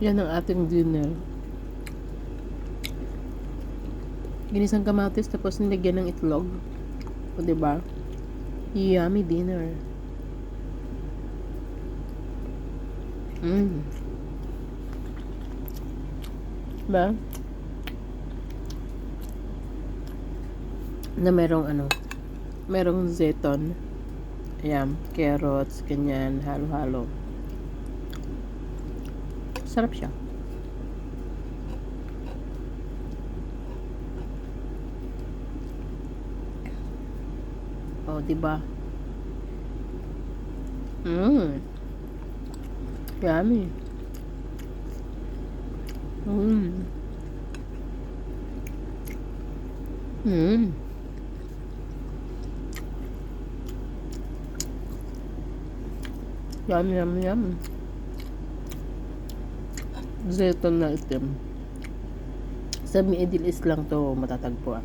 Yan ang ating dinner. Ginisang kamatis tapos nilagyan ng itlog. O diba? Yummy dinner. Diba? Na merong zeton. Ayan, carrots, ganyan, halo-halo. Sarap siya. Oh, diba? Yummy. Yum, yum, yum. Zeton na itim. Sa Middle East lang to matatagpuan.